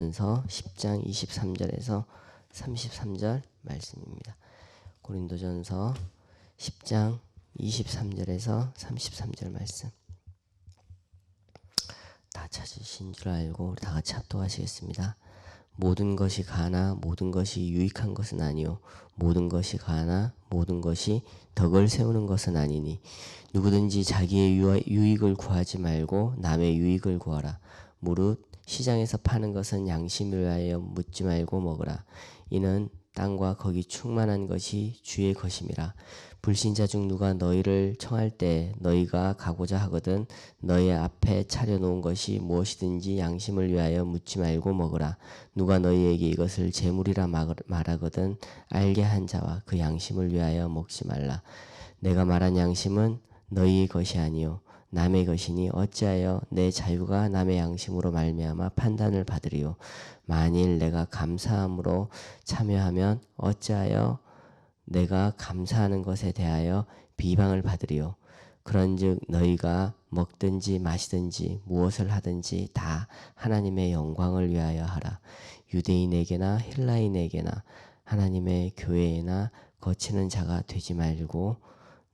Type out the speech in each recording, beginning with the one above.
고린도전서 10장 23절에서 33절 말씀입니다. 고린도전서 10장 23절에서 33절 말씀. 다 찾으신 줄 알고 우리 다 같이 합독하시겠습니다. 모든 것이 가나 모든 것이 유익한 것은 아니요 모든 것이 가나 모든 것이 덕을 세우는 것은 아니니 누구든지 자기의 유익을 구하지 말고 남의 유익을 구하라. 무릇 시장에서 파는 것은 양심을 위하여 묻지 말고 먹으라. 이는 땅과 거기 충만한 것이 주의 것임이라. 불신자 중 누가 너희를 청할 때 너희가 가고자 하거든 너희 앞에 차려놓은 것이 무엇이든지 양심을 위하여 묻지 말고 먹으라. 누가 너희에게 이것을 재물이라 말하거든 알게 한 자와 그 양심을 위하여 먹지 말라. 내가 말한 양심은 너희의 것이 아니요 남의 것이니 어찌하여 내 자유가 남의 양심으로 말미암아 판단을 받으리요. 만일 내가 감사함으로 참여하면 어찌하여 내가 감사하는 것에 대하여 비방을 받으리요. 그런즉 너희가 먹든지 마시든지 무엇을 하든지 다 하나님의 영광을 위하여 하라. 유대인에게나 헬라인에게나 하나님의 교회에나 거치는 자가 되지 말고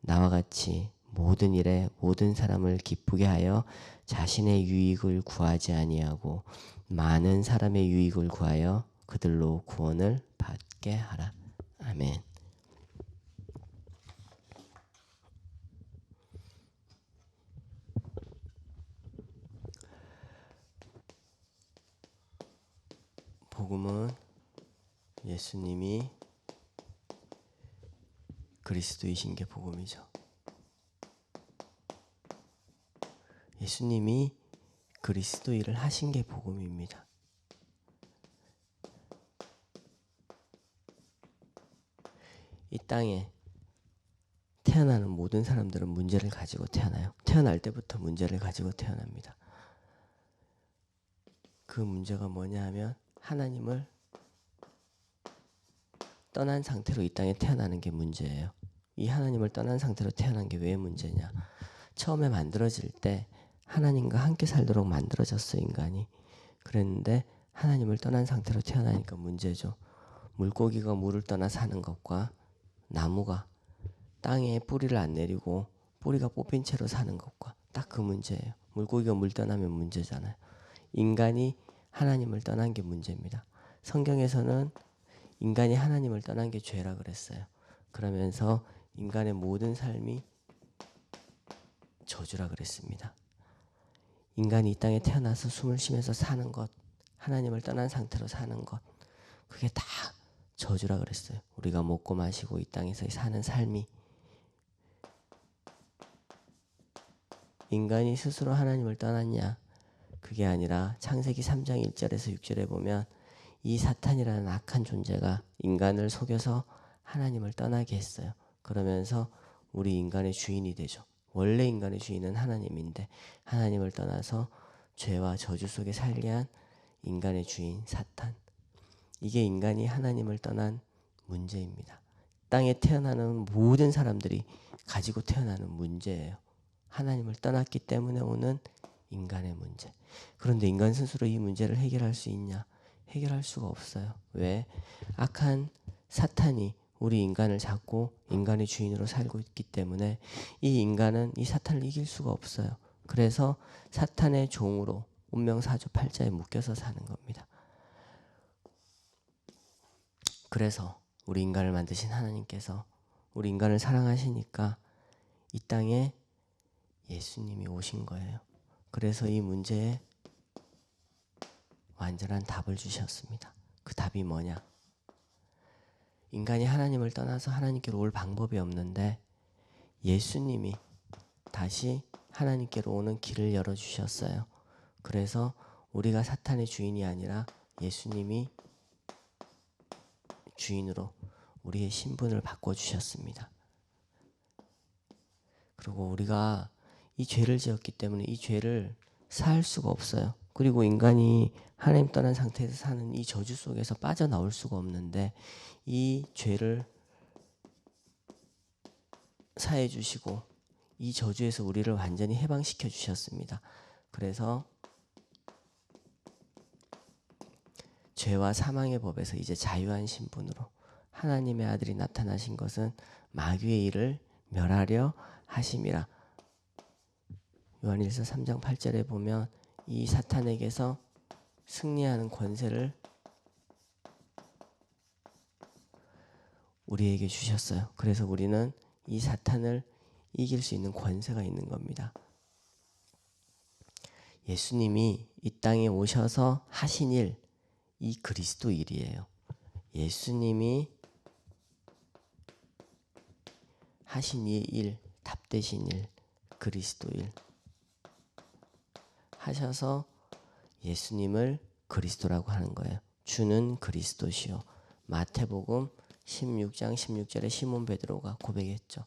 나와 같이 모든 일에 모든 사람을 기쁘게 하여 자신의 유익을 구하지 아니하고 많은 사람의 유익을 구하여 그들로 구원을 받게 하라. 아멘. 복음은 예수님이 그리스도이신 게 복음이죠. 예수님이 그리스도 일을 하신 게 복음입니다. 이 땅에 태어나는 모든 사람들은 문제를 가지고 태어나요. 태어날 때부터 문제를 가지고 태어납니다. 그 문제가 뭐냐 하면 하나님을 떠난 상태로 이 땅에 태어나는 게 문제예요. 이 하나님을 떠난 상태로 태어난 게 왜 문제냐? 처음에 만들어질 때 하나님과 함께 살도록 만들어졌어 인간이. 그랬는데 하나님을 떠난 상태로 태어나니까 문제죠. 물고기가 물을 떠나 사는 것과 나무가 땅에 뿌리를 안 내리고 뿌리가 뽑힌 채로 사는 것과 딱 그 문제예요. 물고기가 물 떠나면 문제잖아요. 인간이 하나님을 떠난 게 문제입니다. 성경에서는 인간이 하나님을 떠난 게 죄라 그랬어요. 그러면서 인간의 모든 삶이 저주라 그랬습니다. 인간이 이 땅에 태어나서 숨을 쉬면서 사는 것, 하나님을 떠난 상태로 사는 것, 그게 다 저주라 그랬어요. 우리가 먹고 마시고 이 땅에서 사는 삶이 인간이 스스로 하나님을 떠났냐? 그게 아니라 창세기 3장 1절에서 6절에 보면 이 사탄이라는 악한 존재가 인간을 속여서 하나님을 떠나게 했어요. 그러면서 우리 인간의 주인이 되죠. 원래 인간의 주인은 하나님인데 하나님을 떠나서 죄와 저주 속에 살게 한 인간의 주인 사탄. 이게 인간이 하나님을 떠난 문제입니다. 땅에 태어나는 모든 사람들이 가지고 태어나는 문제예요. 하나님을 떠났기 때문에 오는 인간의 문제. 그런데 인간 스스로 이 문제를 해결할 수 있냐? 해결할 수가 없어요. 왜? 악한 사탄이 우리 인간을 잡고 인간의 주인으로 살고 있기 때문에 이 인간은 이 사탄을 이길 수가 없어요. 그래서 사탄의 종으로 운명사주 팔자에 묶여서 사는 겁니다. 그래서 우리 인간을 만드신 하나님께서 우리 인간을 사랑하시니까 이 땅에 예수님이 오신 거예요. 그래서 이 문제에 완전한 답을 주셨습니다. 그 답이 뭐냐? 인간이 하나님을 떠나서 하나님께로 올 방법이 없는데 예수님이 다시 하나님께로 오는 길을 열어주셨어요. 그래서 우리가 사탄의 주인이 아니라 예수님이 주인으로 우리의 신분을 바꿔주셨습니다. 그리고 우리가 이 죄를 지었기 때문에 이 죄를 사할 수가 없어요. 그리고 인간이 하나님 떠난 상태에서 사는 이 저주 속에서 빠져나올 수가 없는데 이 죄를 사해 주시고 이 저주에서 우리를 완전히 해방시켜 주셨습니다. 그래서 죄와 사망의 법에서 이제 자유한 신분으로 하나님의 아들이 나타나신 것은 마귀의 일을 멸하려 하심이라. 요한일서 3장 8절에 보면 이 사탄에게서 승리하는 권세를 우리에게 주셨어요. 그래서 우리는 이 사탄을 이길 수 있는 권세가 있는 겁니다. 예수님이 이 땅에 오셔서 하신 일, 이 그리스도 일이에요. 예수님이 하신 이 일, 답되신 일, 그리스도 일 하셔서 예수님을 그리스도라고 하는 거예요. 주는 그리스도시요. 마태복음 16장 16절에 시몬 베드로가 고백했죠.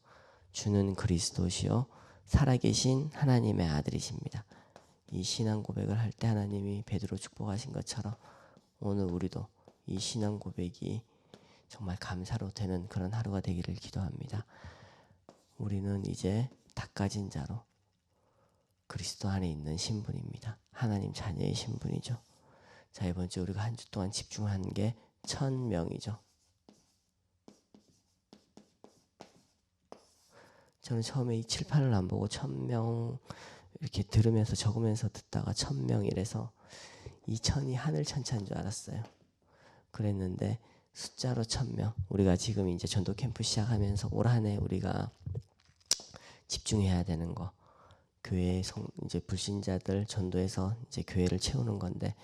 주는 그리스도시요 살아계신 하나님의 아들이십니다. 이 신앙 고백을 할 때 하나님이 베드로 축복하신 것처럼 오늘 우리도 이 신앙 고백이 정말 감사로 되는 그런 하루가 되기를 기도합니다. 우리는 이제 다 가진 자로 그리스도 안에 있는 신분입니다. 하나님 자녀의 신분이죠. 자, 이번 주 우리가 한 주 동안 집중한 게 1000명이죠. 저는 처음에 이 칠판을 안 보고 1000명 이렇게 들으면서 적으면서 듣다가 1000명이라서 이 천이 하늘 천차인 줄 알았어요. 그랬는데 숫자로 1000명. 우리가 지금 이제 전도 캠프 시작하면서 올 한 해 우리가 집중해야 되는 거. 교회 이제 불신자들 전도해서 이제 교회를 채우는 건데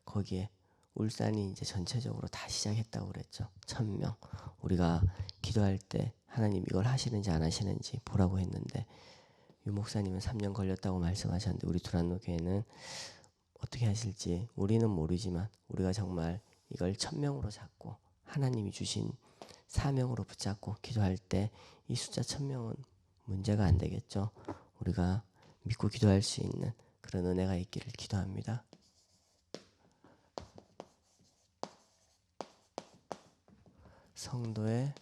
거기에 울산이 이제 전체적으로 다 시작했다고 그랬죠. 1000명. 우리가 기도할 때 하나님 이걸 하시는지 안 하시는지 보라고 했는데 유 목사님은 3년 걸렸다고 말씀하셨는데 우리 두란노 교회는 어떻게 하실지 우리는 모르지만 우리가 정말 이걸 1000명으로 잡고 하나님이 주신 사명으로 붙잡고 기도할 때 이 숫자 1000명은 문제가 안 되겠죠. 우리가 믿고 기도할 수 있는 그런 은혜가 있기를 기도합니다. 성도의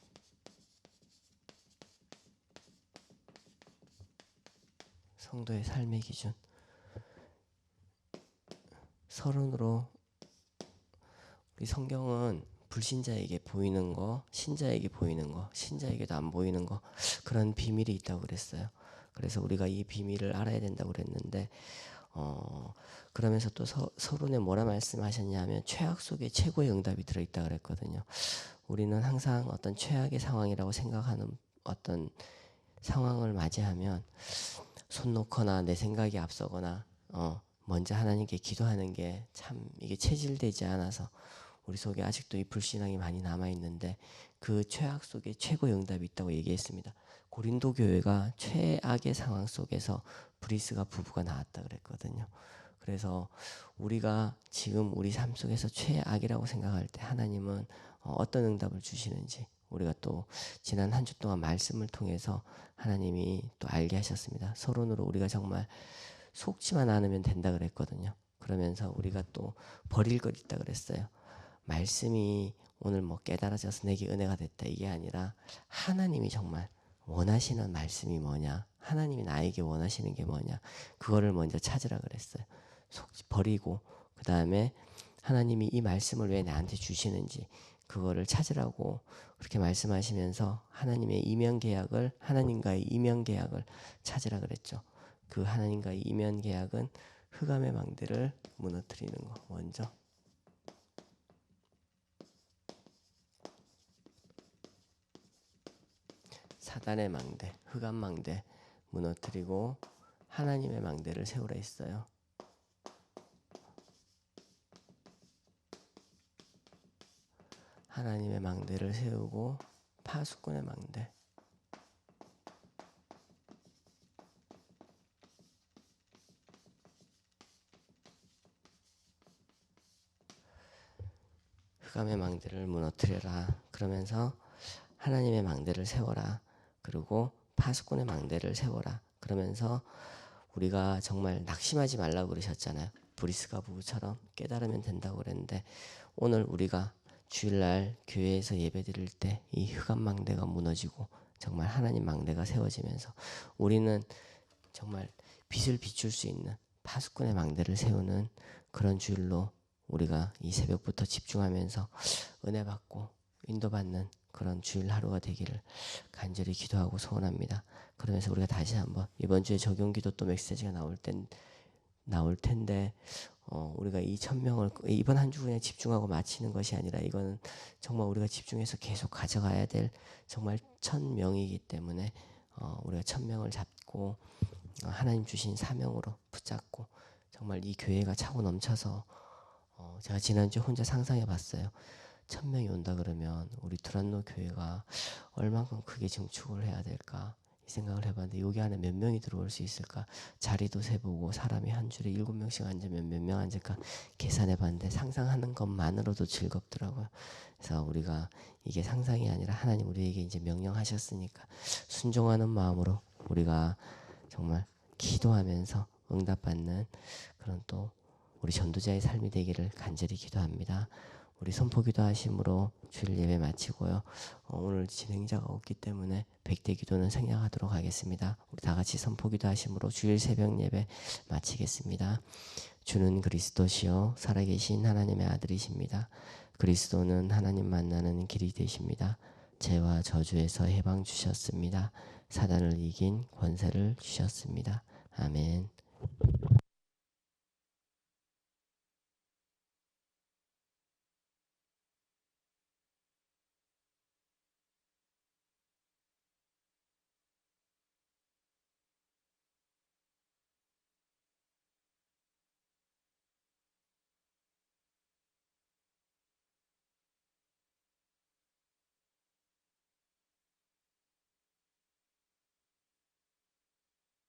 삶의 기준. 서론으로 우리 성경은 불신자에게 보이는 거, 신자에게 보이는 거, 신자에게도 안 보이는 거 그런 비밀이 있다고 그랬어요. 그래서 우리가 이 비밀을 알아야 된다고 그랬는데 그러면서 또 서론에 뭐라 말씀하셨냐면 최악 속에 최고의 응답이 들어있다 그랬거든요. 우리는 항상 어떤 최악의 상황이라고 생각하는 어떤 상황을 맞이하면 손 놓거나 내 생각이 앞서거나 먼저 하나님께 기도하는 게 참 이게 체질되지 않아서 우리 속에 아직도 이 불신앙이 많이 남아있는데 그 최악 속에 최고의 응답이 있다고 얘기했습니다. 고린도 교회가 최악의 상황 속에서 브리스가 부부가 나왔다 그랬거든요. 그래서 우리가 지금 우리 삶 속에서 최악이라고 생각할 때 하나님은 어떤 응답을 주시는지 우리가 또 지난 한 주 동안 말씀을 통해서 하나님이 또 알게 하셨습니다. 서론으로 우리가 정말 속지만 않으면 된다 그랬거든요. 그러면서 우리가 또 버릴 것 있다 그랬어요. 말씀이 오늘 뭐 깨달아져서 내게 은혜가 됐다 이게 아니라 하나님이 정말 원하시는 말씀이 뭐냐, 하나님이 나에게 원하시는 게 뭐냐, 그거를 먼저 찾으라 그랬어요. 속지 버리고 그 다음에 하나님이 이 말씀을 왜 나한테 주시는지 그거를 찾으라고 그렇게 말씀하시면서 하나님과의 이면 계약을 찾으라 그랬죠. 그 하나님과의 이면 계약은 흑암의 망대를 무너뜨리는 거 먼저. 사단의 망대, 흑암 망대 무너뜨리고 하나님의 망대를 세우라 했어요. 하나님의 망대를 세우고 파수꾼의 망대. 흑암의 망대를 무너뜨려라. 그러면서 하나님의 망대를 세워라. 그리고 파수꾼의 망대를 세워라. 그러면서 우리가 정말 낙심하지 말라고 그러셨잖아요. 브리스가 부부처럼 깨달으면 된다고 그랬는데 오늘 우리가 주일날 교회에서 예배드릴 때 이 흑암 망대가 무너지고 정말 하나님 망대가 세워지면서 우리는 정말 빛을 비출 수 있는 파수꾼의 망대를 세우는 그런 주일로 우리가 이 새벽부터 집중하면서 은혜 받고 인도받는 그런 주일 하루가 되기를 간절히 기도하고 소원합니다. 그러면서 우리가 다시 한번 이번 주에 적용기도 또 메시지가 나올 텐데 우리가 이 1000명을 이번 한 주 그냥 집중하고 마치는 것이 아니라 이거는 정말 우리가 집중해서 계속 가져가야 될 정말 1000명이기 때문에 우리가 1000명을 잡고 하나님 주신 사명으로 붙잡고 정말 이 교회가 차고 넘쳐서 제가 지난주에 혼자 상상해 봤어요. 1000명이 온다 그러면 우리 두란노 교회가 얼만큼 크게 증축을 해야 될까 이 생각을 해봤는데 여기 안에 몇 명이 들어올 수 있을까, 자리도 세보고 사람이 한 줄에 7명씩 앉으면 몇 명 앉을까 계산해 봤는데 상상하는 것만으로도 즐겁더라고요. 그래서 우리가 이게 상상이 아니라 하나님 우리에게 이제 명령하셨으니까 순종하는 마음으로 우리가 정말 기도하면서 응답받는 그런 또 우리 전도자의 삶이 되기를 간절히 기도합니다. 우리 선포기도 하심으로 주일 예배 마치고요. 오늘 진행자가 없기 때문에 100대 기도는 생략하도록 하겠습니다. 우리 다 같이 선포기도 하심으로 주일 새벽 예배 마치겠습니다. 주는 그리스도시요 살아계신 하나님의 아들이십니다. 그리스도는 하나님 만나는 길이 되십니다. 죄와 저주에서 해방 주셨습니다. 사단을 이긴 권세를 주셨습니다. 아멘.